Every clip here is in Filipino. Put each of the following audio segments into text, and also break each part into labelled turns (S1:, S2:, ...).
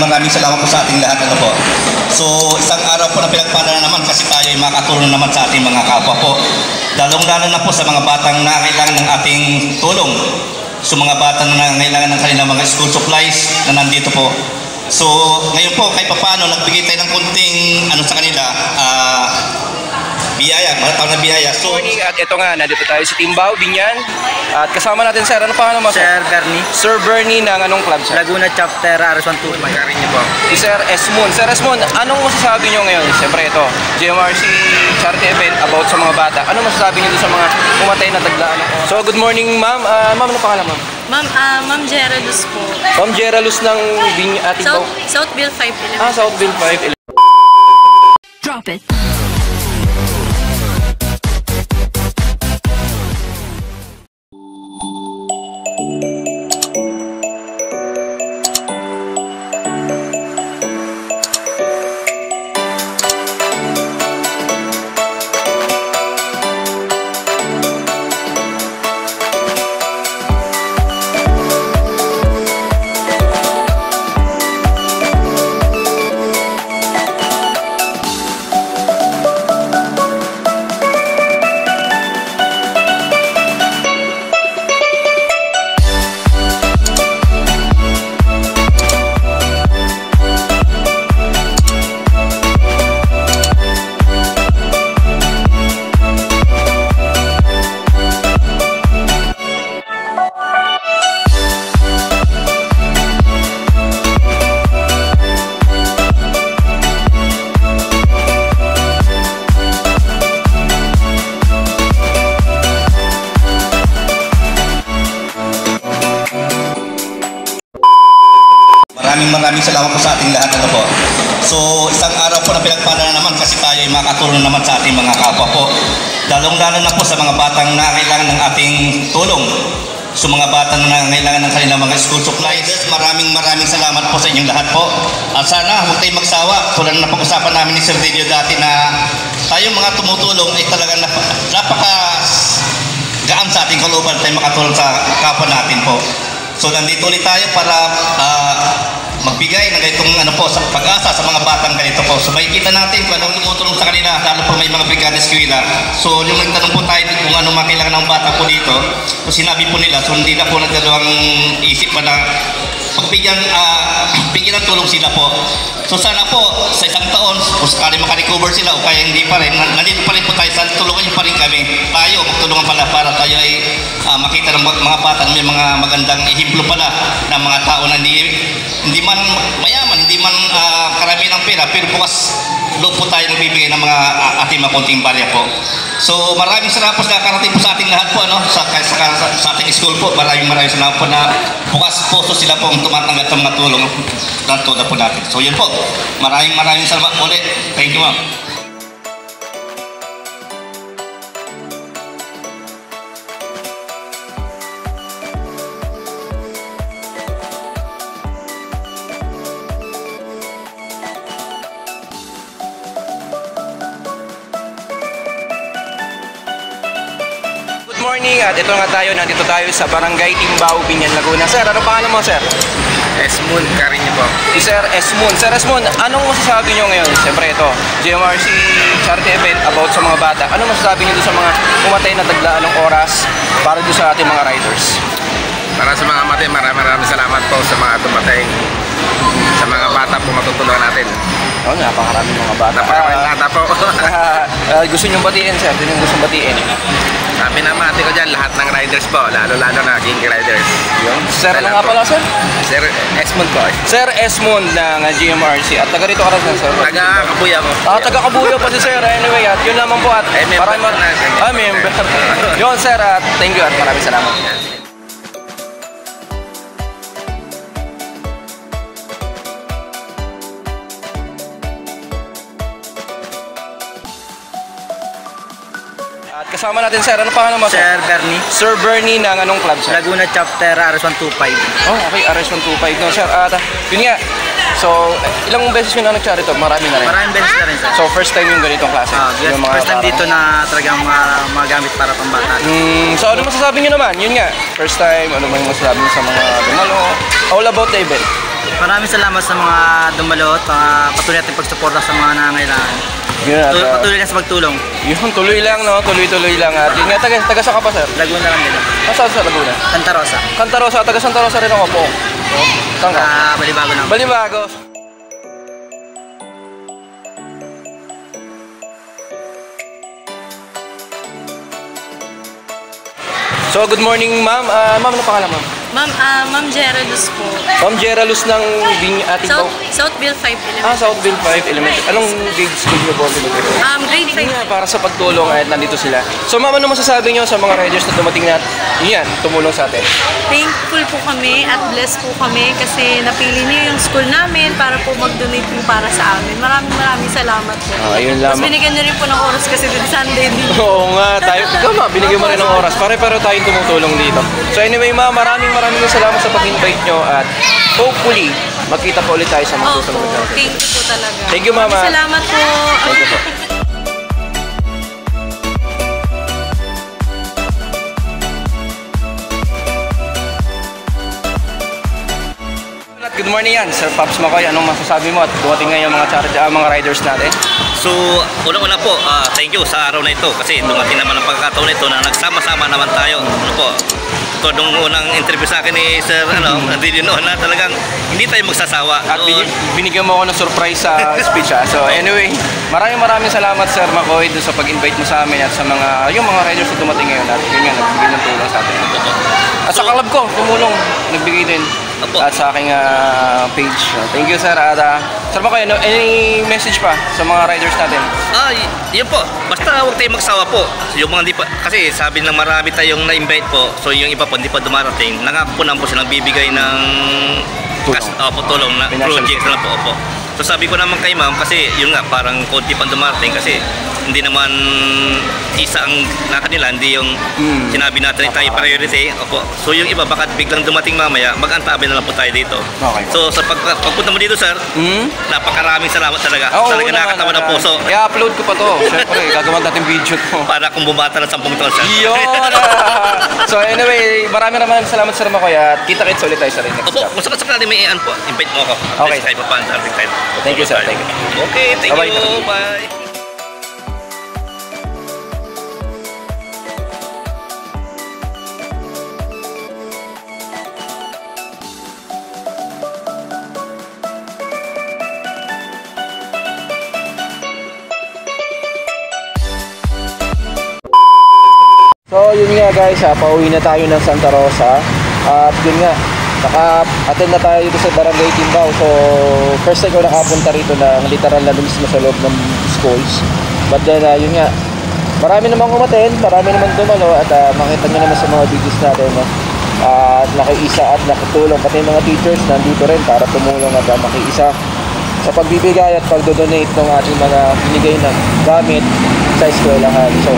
S1: maraming salamat po sa ating lahat. Ano po. So, isang araw po na pinagpala na naman kasi tayo ay makatulong naman sa ating mga kapwa po. Lalong-lalo na po sa mga batang nangangailangan ng ating tulong. So, mga batang nangangailangan ng kanilang mga school supplies na nandito po. So, ngayon po, kahit paano, nagbigay tayo ng kunting sa kanila, biyaya, maratawag na biyaya. So,
S2: morning, at ito nga, nandito tayo sa Timbao, Binyan. At kasama natin, sir, ano pangalan mo?
S3: Sir Bernie.
S2: Sir Bernie ng anong club, sir?
S3: Laguna Chapter RS125.
S2: Magarin niyo po. Si Sir Esmond. Sir Esmond, anong masasabi niyo ngayon? Siyempre ito, GMRC charity event about sa mga bata. Ano masasabi niyo sa mga pumatay na taglaan? So, good morning, ma'am. Ma'am, ano pangalan, ma'am?
S4: Ma'am Geraldus po.
S2: Ma'am Geraldus ng ating
S4: Southville 511.
S2: Southville 511.
S4: Drop it.
S1: Maraming salamat po sa ating lahat. Ano po. So, isang araw po na pinagpala na naman kasi tayo ay makatulong naman sa ating mga kapwa po. Lalong-lalo na po sa mga batang nangangailangan ng ating tulong. So, mga batang nangangailangan ng kanilang mga school supplies. Maraming salamat po sa inyong lahat po. At sana huwag tayong magsawa. Tulad na pag-usapan namin ni Sir Delio dati na tayo mga tumutulong ay talagang napaka-gaan sa ating kalooban tayo makatulong sa kapwa natin po. So, nandito ulit tayo para magbigay ng ganitong sa pag-asa sa mga batang ganito po. So makikita natin kung anong tumutulong sa kanila, lalo po may mga brigada eskwela. So yung nagtanong po tayo kung ano makailangan ng bata po dito, so sinabi po nila, so hindi na po nagdalawang isip pa na pagbigyan ng tulong sila po. So sana po sa isang taon, kung sakali makarecover sila o kaya hindi pa rin, nandito pa rin po tayo, tulungan niyo pa rin kami. Tayo, magtulungan pala para tayo ay makita ng mga bata na may mga magandang ehemplo pala ng mga tao na hindi man mayaman, hindi man karami ng pera, pero bukas loob po tayo nagbibigay ng mga ating mga konting barya po. So maraming salamat po sa nakakarating po sa ating lahat po, sa ating school po. Maraming salamat po na bukas po sila po ang tumatanggap ng mga tulong ng toda po natin. So yun po, maraming salamat ulit. Thank you, ma'am.
S2: Morning, at ito nga tayo, nandito tayo sa Barangay Timbao, Binyan, Laguna. Sir, ano pangalan mo, sir?
S3: Esmond Karin po.
S2: Si Sir Esmond. Sir Esmond, anong masasabi nyo ngayon? Siyempre ito, GMRC charity event about sa mga bata. Ano masasabi nyo sa mga pumatay na taglaan ng oras para doon sa ating mga riders?
S3: Para sa mga matay, maraming salamat po sa mga tumatay. Sa mga bata po matutulungan natin.
S2: Oo, napakaraming mga bata.
S3: Napakaraming bata po.
S2: Gusto nyo batiin, sir? Sino yung gusto batiin?
S3: Sabi naman ko dyan, lahat ng riders po, lalo-lalo na King Riders.
S2: Yun. Sir, ano nga pala, sir?
S3: Sir Esmond po.
S2: Sir Esmond ng GMRC. At taga rito ka rin, sir?
S3: Taga Kabuya po.
S2: Taga Kabuya pa si sir. Anyway, at yun lamang po. At
S3: member na.
S2: Member. Yun, sir. At thank you at maraming salamat. At kasama natin, sir, ano pangalan mo, sir?
S3: Sir Bernie.
S2: Sir Bernie ng anong club, sir?
S3: Laguna Chapter RS125.
S2: Oh, okay, RS125. No, sir, yun nga. So, ilang beses yun na nag-charity? Marami na rin.
S3: Maraming beses na rin, sir.
S2: So, first time yung ganitong klase?
S3: Yes, first time dito na talagang magamit para pambata.
S2: So, ano masasabi nyo naman? Yun nga, first time, ano ba yung masasabi nyo sa mga dumalo? All about the event.
S5: Maraming salamat sa mga dumalo at patuloy natin pagsuporta sa mga nangangailangan.
S2: Yun at,
S5: Patuloy lang sa pagtulong.
S2: yun, tuloy lang, no? Tuloy-tuloy lang. At yun nga, taga saan ka pa, sir?
S5: Laguna lang din.
S2: Saan sa Laguna?
S5: Santa Rosa.
S2: Santa Rosa, taga Santa Rosa rin ako po. Saan ka?
S5: Balibago lang.
S2: Balibago. So, good morning, ma'am. Ma'am, ano pangalan, ma'am?
S4: Ma'am Geraldus po.
S2: Ma'am Geraldus ng ating
S4: Southville 5 Elementary.
S2: Southville 5 Elementary. Anong grade school niyo po?
S4: Grade 5.
S2: Yun nga, para sa pagtulong at nandito sila. So, ma'am, ano masasabi niyo sa mga riders na dumating na yun yan, tumulong sa atin?
S4: Thankful po kami at blessed po kami kasi napili niyo yung school namin para po mag-donate po para sa amin. Maraming salamat po.
S2: Ayun
S4: Tapos
S2: lamang.
S4: binigyan niyo rin po ng oras kasi din Sunday din.
S2: Oo nga, ikaw ma, binigyan mo rin ng oras. Pare-pero tayong tumutulong dito. So anyway, ma'am, maraming salamat sa pag-invite nyo at hopefully, magkita pa ulit tayo sa mga susunod na episode.
S4: Thank you po talaga.
S2: Thank you, mama.
S4: Salamat po.
S2: Thank you po. Good morning yan, Sir Pops Makoy. Anong masasabi mo at dumating ngayon mga charity, mga riders natin?
S1: So, unang-una po, thank you sa araw na ito kasi dumating naman ang pagkakataon ito na nagsama-sama naman tayo. Ano po? Ito nung unang interview sa akin ni Sir Andilio noon na talagang hindi tayo magsasawa.
S2: At
S1: Noon,
S2: binigyan mo ako ng surprise sa speech ha. So anyway, maraming salamat Sir Makoy doon sa pag-invite mo sa amin at sa yung mga riders na dumating ngayon at yun nga, nagbigay ng tulong sa atin. At sa kalab ko, tumulong, nagbigay din.
S1: Opo.
S2: At sa aking page. Thank you sir. At Sir Makoy, any message pa sa mga riders natin?
S1: Yun po. Basta huwag tayong magsawa po. Yung mga di pa, kasi sabi ng marami tayong na-invite po. So yung iba po hindi pa dumarating. Nangako po naman po silang bibigay ng tulong na
S2: Financial
S1: projects na po. Opo. So sabi ko naman kay ma'am kasi yun nga parang konti pang dumarating kasi hindi naman isa ang nakanila, hindi yung sinabi natin tayo priority. Opo. So yung iba baka biglang dumating mamaya, mag-antabi na lang po tayo dito.
S2: Okay.
S1: So sa pagpunta mo dito sir, napakaraming salamat talaga.
S2: Oo,
S1: Talaga nakakatawa ng puso.
S2: I-upload ko pa to. Siyempre, gagawa natin video to.
S1: Para kung bumata ng 10 taon sir.
S2: Yun! So anyway, maraming salamat Sir Makoy at kita-kits ulit tayo sa rin next
S1: Opo,
S2: stop.
S1: kung sakali may po, invite mo ako.
S2: Okay.
S1: Kahit pa paano tayo.
S2: Thank you sir, thank you.
S1: Okay, thank
S2: Bye-bye.
S1: you. Bye.
S2: So yun nga guys, pauwi na tayo ng Santa Rosa. At yun nga, naka-attend na tayo dito sa Barangay Timbao. So first time ko nakapunta rito na literal na mismo sa loob ng schools. But then yun nga, marami namang umattend, marami namang dumalo. At makita nyo naman sa mga videos natin, no? At nakiisa at nakitulong. Pati yung mga teachers nandito rin para tumulong at makiisa sa pagbibigay at pagdodonate ng ating mga binigay na gamit sa eskwelahan. So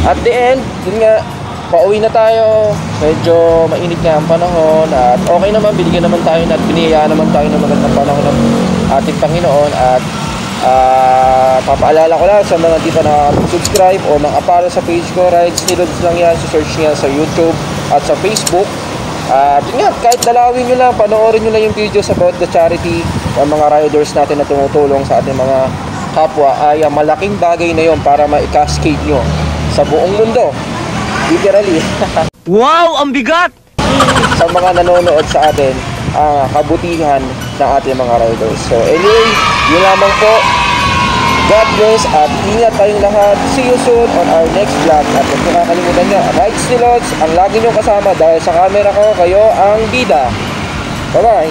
S2: at the end, yun nga, pauwi na tayo. Medyo mainit nga ang panahon at okay naman, binigyan naman tayo at biniyayaan naman tayo ng magandang panahon ng ating Panginoon. At papaalala ko lang sa mga di pa na-subscribe o nang-apalo sa page ko, Rides ni Lods lang yan, search niya sa YouTube at sa Facebook. At yun nga, kahit dalawin nyo lang, panoorin nyo lang yung videos about the charity ng mga riders natin na tumutulong sa ating mga kapwa. Ay malaking bagay na yun para ma-cascade nyo sa buong mundo, literally.
S5: Wow! Ang bigat!
S2: Sa mga nanonood sa atin, ang kabutihan ng ating mga riders. So anyway, yun lamang po. God bless at ingat tayong lahat. See you soon on our next vlog. At huwag nyo kakalimutan nyo, Rides ni Lods, ang lagi nyo kasama dahil sa camera ko, kayo ang bida. Bye-bye!